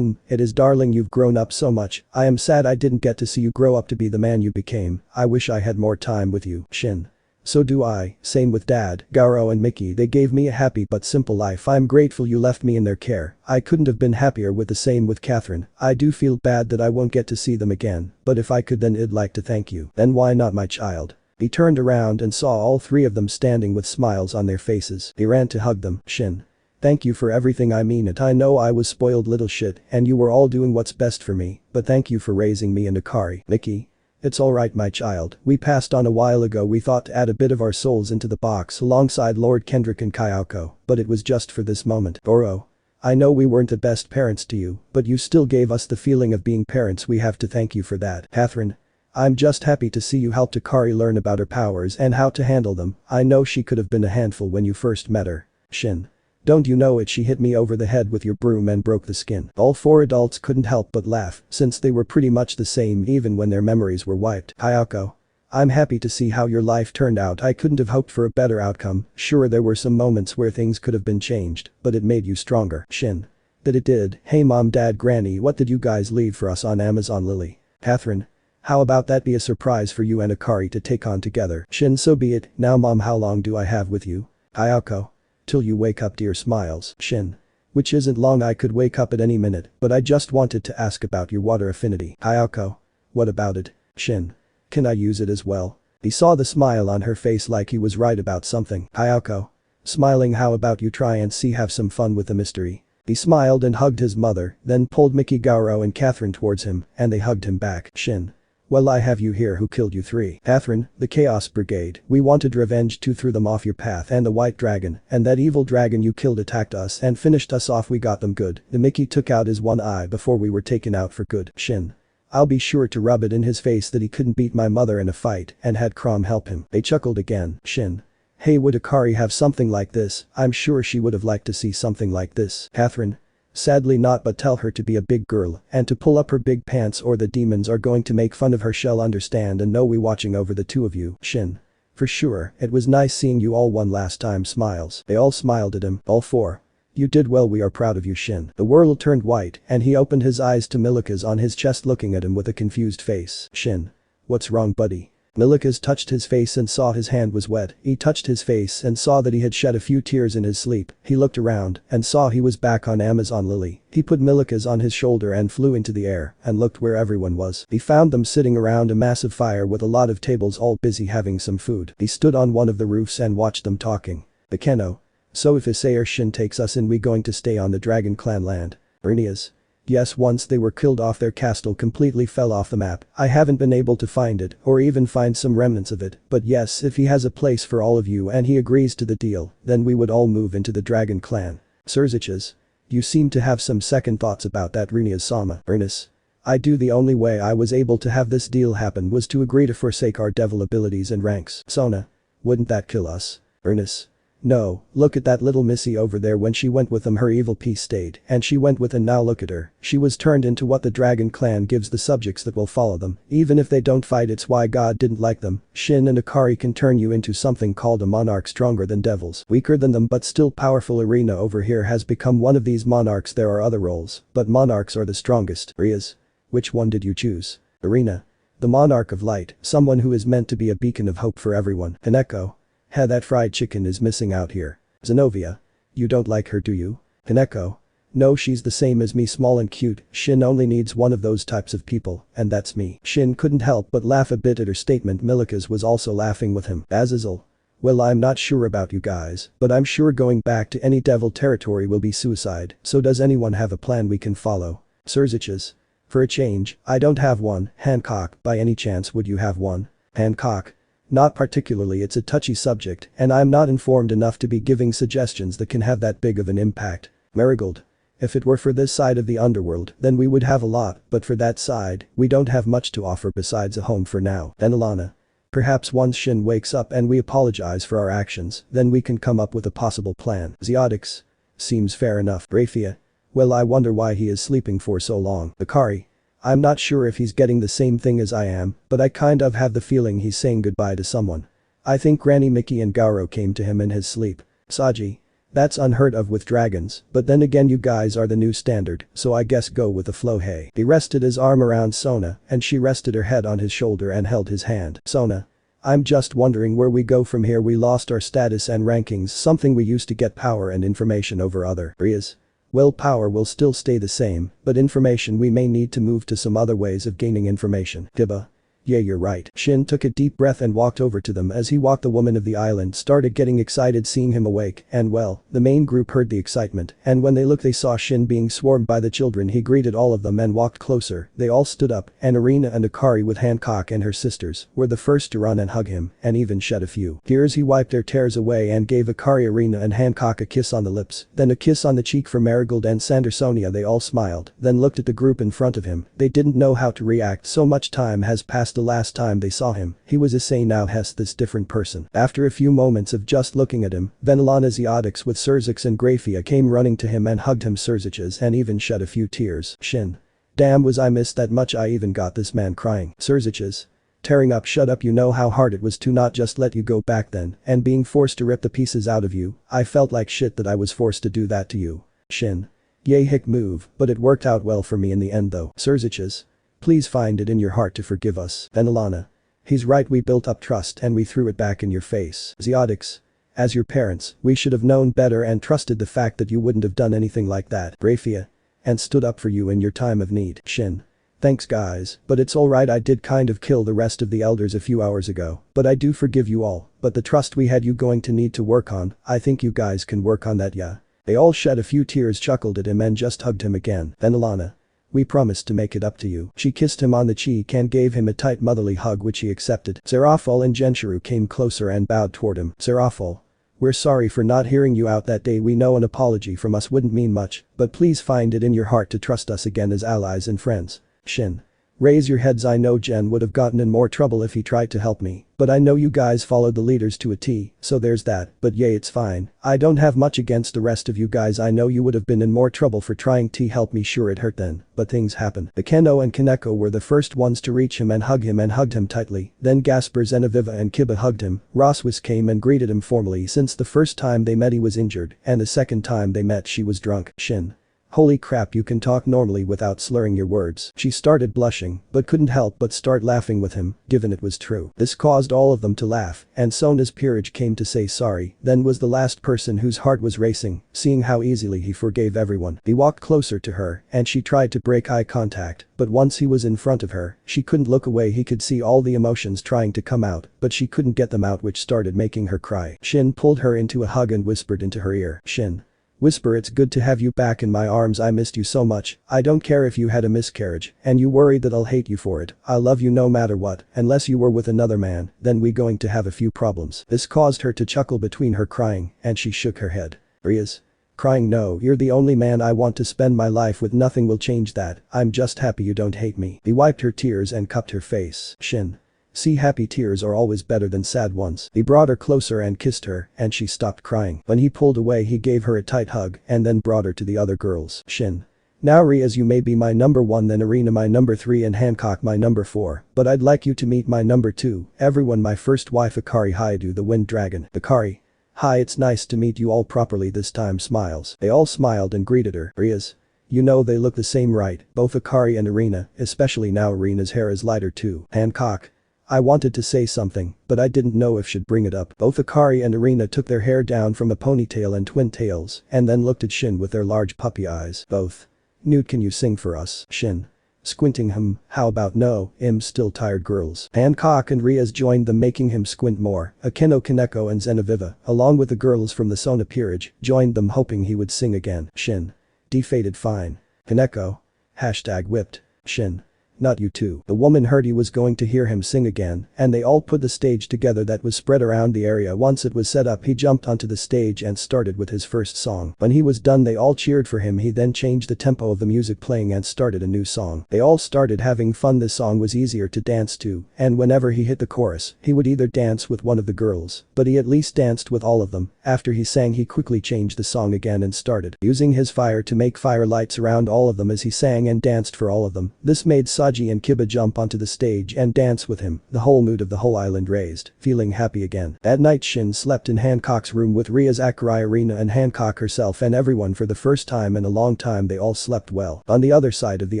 It is darling, you've grown up so much. I am sad I didn't get to see you grow up to be the man you became. I wish I had more time with you. Shin. So do I. Same with Dad, Garo and Mickey. They gave me a happy but simple life. I'm grateful you left me in their care. I couldn't have been happier. With the same with Catherine. I do feel bad that I won't get to see them again, but if I could then I'd like to thank you. Then why not, my child? He turned around and saw all three of them standing with smiles on their faces. He ran to hug them. Shin. Thank you for everything, I mean it. I know I was spoiled little shit and you were all doing what's best for me, but thank you for raising me and Akari. Mickey. It's alright, my child. We passed on a while ago. We thought to add a bit of our souls into the box alongside Lord Kendrick and Kayako, but it was just for this moment. Oro. I know we weren't the best parents to you, but you still gave us the feeling of being parents. We have to thank you for that. Catherine. I'm just happy to see you helped Akari learn about her powers and how to handle them. I know she could have been a handful when you first met her. Shin. Don't you know it, she hit me over the head with your broom and broke the skin. All four adults couldn't help but laugh since they were pretty much the same even when their memories were wiped. Hayako. I'm happy to see how your life turned out. I couldn't have hoped for a better outcome. Sure, there were some moments where things could have been changed, but it made you stronger. Shin. That it did. Hey mom, dad, granny, what did you guys leave for us on Amazon Lily? Catherine. How about that be a surprise for you and Akari to take on together? Shin, so be it. Now mom, how long do I have with you? Hayako. Till you wake up, dear, smiles. Shin. Which isn't long, I could wake up at any minute, but I just wanted to ask about your water affinity. Hayako. What about it? Shin. Can I use it as well? He saw the smile on her face like he was right about something. Hayako. Smiling, how about you try and see, have some fun with the mystery? He smiled and hugged his mother, then pulled Mikigaro and Catherine towards him, and they hugged him back. Shin. Well, I have you here. Who killed you? 3. Catherine, the Chaos Brigade. We wanted revenge too, threw them off your path, and the White Dragon, and that evil dragon you killed attacked us and finished us off. We got them good. The Mickey took out his one eye before we were taken out for good. Shin. I'll be sure to rub it in his face that he couldn't beat my mother in a fight and had Crom help him. They chuckled again. Shin. Hey, would Akari have something like this? I'm sure she would have liked to see something like this. Catherine. Sadly not, but tell her to be a big girl and to pull up her big pants or the demons are going to make fun of her. She'll understand and know we watching over the two of you. Shin. For sure, it was nice seeing you all one last time. Smiles. They all smiled at him. All four. You did well, we are proud of you, Shin. The world turned white and he opened his eyes to Milika's on his chest looking at him with a confused face. Shin. What's wrong, buddy? Milika's touched his face and saw his hand was wet. He touched his face and saw that he had shed a few tears in his sleep. He looked around and saw he was back on Amazon Lily. He put Milika's on his shoulder and flew into the air and looked where everyone was. He found them sitting around a massive fire with a lot of tables all busy having some food. He stood on one of the roofs and watched them talking. The Keno. So if Issei or Shin takes us in, we going to stay on the Dragon Clan land? Ernias. Yes, once they were killed off, their castle completely fell off the map. I haven't been able to find it or even find some remnants of it, but yes, if he has a place for all of you and he agrees to the deal, then we would all move into the Dragon Clan. Surziches. You seem to have some second thoughts about that, Rinias-sama. Ernest. I do. The only way I was able to have this deal happen was to agree to forsake our devil abilities and ranks. Sona. Wouldn't that kill us? Ernest. No, look at that little missy over there. When she went with them, her evil piece stayed, and she went with, and now look at her. She was turned into what the Dragon Clan gives the subjects that will follow them. Even if they don't fight, it's why God didn't like them. Shin and Akari can turn you into something called a monarch, stronger than devils, weaker than them but still powerful. Arena over here has become one of these monarchs. There are other roles, but monarchs are the strongest. Rias. Which one did you choose? Arena. The monarch of light, someone who is meant to be a beacon of hope for everyone. Hineko. Hey, that fried chicken is missing out here. Zenobia. You don't like her, do you? Hineko. No, she's the same as me, small and cute. Shin only needs one of those types of people, and that's me. Shin couldn't help but laugh a bit at her statement. Milika's was also laughing with him. Azazel. Well, I'm not sure about you guys, but I'm sure going back to any devil territory will be suicide. So does anyone have a plan we can follow? Surziches. For a change, I don't have one. Hancock, by any chance would you have one? Hancock. Not particularly, it's a touchy subject and I'm not informed enough to be giving suggestions that can have that big of an impact. Marigold. If it were for this side of the underworld, then we would have a lot, but for that side, we don't have much to offer besides a home for now. Then Alana. Perhaps once Shin wakes up and we apologize for our actions, then we can come up with a possible plan. Zeotix. Seems fair enough. Raphia. Well, I wonder why he is sleeping for so long. Akari. I'm not sure if he's getting the same thing as I am, but I kind of have the feeling he's saying goodbye to someone. I think Granny Mickey and Garo came to him in his sleep. Saji. That's unheard of with dragons, but then again you guys are the new standard, so I guess go with the flow. Hey. He rested his arm around Sona and she rested her head on his shoulder and held his hand. Sona. I'm just wondering where we go from here. We lost our status and rankings, something we used to get power and information over other areas. Well, power will still stay the same, but information we may need to move to some other ways of gaining information. Tiba. Yeah, you're right. Shin took a deep breath and walked over to them. As he walked, the woman of the island started getting excited seeing him awake, and well, the main group heard the excitement, and when they looked they saw Shin being swarmed by the children. He greeted all of them and walked closer. They all stood up, and Arena and Akari with Hancock and her sisters were the first to run and hug him, and even shed a few tears. He wiped their tears away and gave Akari, Arena and Hancock a kiss on the lips, then a kiss on the cheek for Marigold and Sandersonia. They all smiled, then looked at the group in front of him. They didn't know how to react. So much time has passed just the last time they saw him, he was Issei, now Hess this different person. After a few moments of just looking at him, Venelana Ziotics with Surzix and Grafia came running to him and hugged him Surziches and even shed a few tears. Shin. Damn, was I missed that much, I even got this man crying. Surziches. Tearing up, shut up, you know how hard it was to not just let you go back then, and being forced to rip the pieces out of you, I felt like shit that I was forced to do that to you. Shin. Yay, hick move, but it worked out well for me in the end though. Surziches. Please find it in your heart to forgive us. Venelana. He's right, we built up trust and we threw it back in your face. Ziotics. As your parents, we should have known better and trusted the fact that you wouldn't have done anything like that. Grafia. And stood up for you in your time of need. Shin. Thanks guys, but it's alright, I did kind of kill the rest of the elders a few hours ago, but I do forgive you all, but the trust we had you going to need to work on, I think you guys can work on that, yeah. They all shed a few tears, chuckled at him and just hugged him again. Then Alana. We promised to make it up to you. She kissed him on the cheek and gave him a tight motherly hug which he accepted. Serafal and Genshiru came closer and bowed toward him. Serafal. We're sorry for not hearing you out that day, we know an apology from us wouldn't mean much, but please find it in your heart to trust us again as allies and friends. Shin. Raise your heads, I know Jen would have gotten in more trouble if he tried to help me, but I know you guys followed the leaders to a T, so there's that, but yay, it's fine. I don't have much against the rest of you guys, I know you would have been in more trouble for trying to help me, sure it hurt then, but things happen. The Keno and Kaneko were the first ones to reach him and hugged him tightly, then Gaspar, Zenaviva and Kiba hugged him. Roswis came and greeted him formally since the first time they met he was injured, and the second time they met she was drunk. Shin. Holy crap, you can talk normally without slurring your words. She started blushing, but couldn't help but start laughing with him, given it was true. This caused all of them to laugh, and Sona's peerage came to say sorry, then was the last person whose heart was racing, seeing how easily he forgave everyone. He walked closer to her, and she tried to break eye contact, but once he was in front of her, she couldn't look away, he could see all the emotions trying to come out, but she couldn't get them out, which started making her cry. Shin pulled her into a hug and whispered into her ear. Shin. Whisper, it's good to have you back in my arms, I missed you so much. I don't care if you had a miscarriage, and you worried that I'll hate you for it. I'll love you no matter what, unless you were with another man, then we going to have a few problems. This caused her to chuckle between her crying, and she shook her head. Riaz. Crying, no, you're the only man I want to spend my life with, nothing will change that, I'm just happy you don't hate me. He wiped her tears and cupped her face. Shin. See, happy tears are always better than sad ones. He brought her closer and kissed her, and she stopped crying. When he pulled away he gave her a tight hug and then brought her to the other girls. Shin. Now Riaz, you may be my number 1, then Arena my number 3 and Hancock my number 4, but I'd like you to meet my number 2, everyone, my first wife Akari Haidu, the Wind Dragon. Akari. Hi, it's nice to meet you all properly this time, smiles. They all smiled and greeted her. Riaz. You know they look the same, right? Both Akari and Arena, especially now Arena's hair is lighter too. Hancock. I wanted to say something, but I didn't know if should bring it up. Both Akari and Arena took their hair down from a ponytail and twin tails, and then looked at Shin with their large puppy eyes. Both. Newt, can you sing for us? Shin. Squinting him, how about no, still tired girls. Hancock and Riaz joined them, making him squint more. Akeno, Kaneko and Zenaviva, along with the girls from the Sona peerage, joined them hoping he would sing again. Shin. Defaded fine. Kaneko. Hashtag whipped. Shin. Not you too. The woman heard he was going to hear him sing again, and they all put the stage together that was spread around the area. Once it was set up he jumped onto the stage and started with his first song. When he was done they all cheered for him. He then changed the tempo of the music playing and started a new song. They all started having fun. This song was easier to dance to, and whenever he hit the chorus, he would either dance with one of the girls, but he at least danced with all of them. After he sang he quickly changed the song again and started using his fire to make fire lights around all of them as he sang and danced for all of them. This made Saji and Kiba jump onto the stage and dance with him. The whole mood of the whole island raised, feeling happy again. That night Shin slept in Hancock's room with Riaz, Akari, Arena and Hancock herself and everyone. For the first time in a long time they all slept well. On the other side of the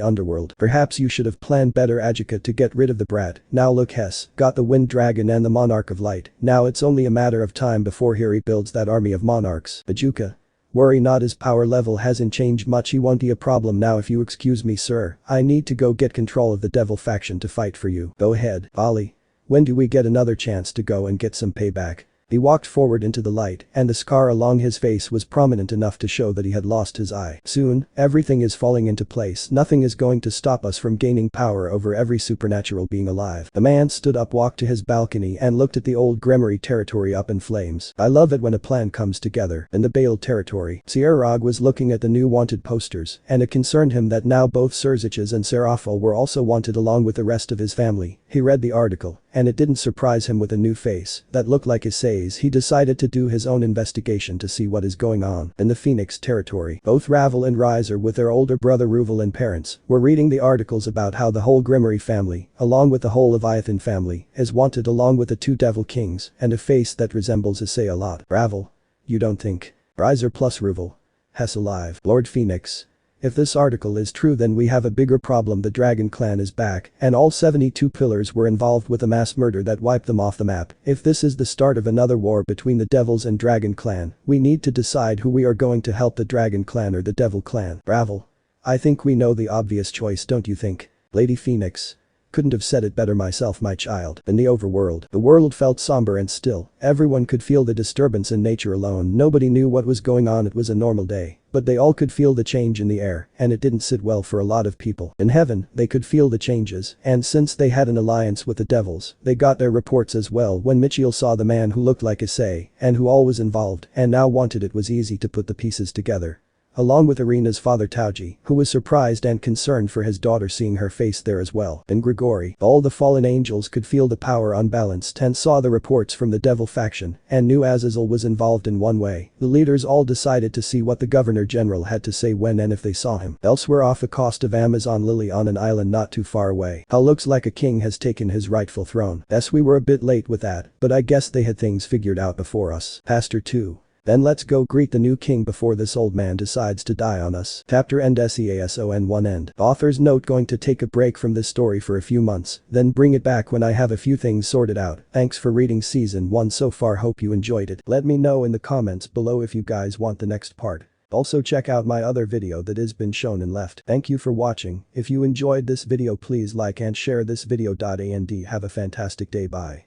underworld, perhaps you should have planned better, Ajika, to get rid of the brat. Now look, Hess got the Wind Dragon and the Monarch of Light. Now it's only a matter of time before he rebuilds that army of monarchs. Bajuka. Worry not, his power level hasn't changed much, he won't be a problem now. If you excuse me sir, I need to go get control of the devil faction to fight for you. Go ahead. Ali. When do we get another chance to go and get some payback? He walked forward into the light, and the scar along his face was prominent enough to show that he had lost his eye. Soon, everything is falling into place. Nothing is going to stop us from gaining power over every supernatural being alive. The man stood up, walked to his balcony and looked at the old Gremory territory up in flames. I love it when a plan comes together. In the Bale territory, Sierrog was looking at the new wanted posters, and it concerned him that now both Serziches and Serafal were also wanted along with the rest of his family. He read the article, and it didn't surprise him. With a new face that looked like Issei's, he decided to do his own investigation to see what is going on. In the Phoenix territory, both Ravel and Riser with their older brother Ruvel and parents were reading the articles about how the whole Gremory family, along with the whole Leviathan family, is wanted along with the two Devil Kings and a face that resembles Issei a lot. Ravel. You don't think? Riser plus Ruvel. Hess alive. Lord Phoenix. If this article is true, then we have a bigger problem. The Dragon Clan is back, and all 72 pillars were involved with a mass murder that wiped them off the map. If this is the start of another war between the Devils and Dragon Clan, we need to decide who we are going to help, the Dragon Clan or the Devil Clan. Ravel. I think we know the obvious choice, don't you think? Lady Phoenix. Couldn't have said it better myself, my child. In the overworld, the world felt somber and still. Everyone could feel the disturbance in nature alone. Nobody knew what was going on. It was a normal day. But they all could feel the change in the air, and it didn't sit well for a lot of people. In heaven, they could feel the changes, and since they had an alliance with the devils, they got their reports as well. When Michiel saw the man who looked like Issei, and who all was involved, and now wanted, it was easy to put the pieces together. Along with Irina's father Tauji, who was surprised and concerned for his daughter seeing her face there as well. In Grigori, all the fallen angels could feel the power unbalanced and saw the reports from the devil faction and knew Azazel was involved in one way. The leaders all decided to see what the governor general had to say when and if they saw him. Elsewhere off the coast of Amazon Lily on an island not too far away, how looks like a king has taken his rightful throne. Yes, we were a bit late with that, but I guess they had things figured out before us. Pastor 2. Then let's go greet the new king before this old man decides to die on us. Chapter end. SEASON 1 end. Author's note: going to take a break from this story for a few months, then bring it back when I have a few things sorted out. Thanks for reading season 1 so far, hope you enjoyed it. Let me know in the comments below if you guys want the next part. Also check out my other video that has been shown and left. Thank you for watching. If you enjoyed this video, please like and share this video. And have a fantastic day. Bye.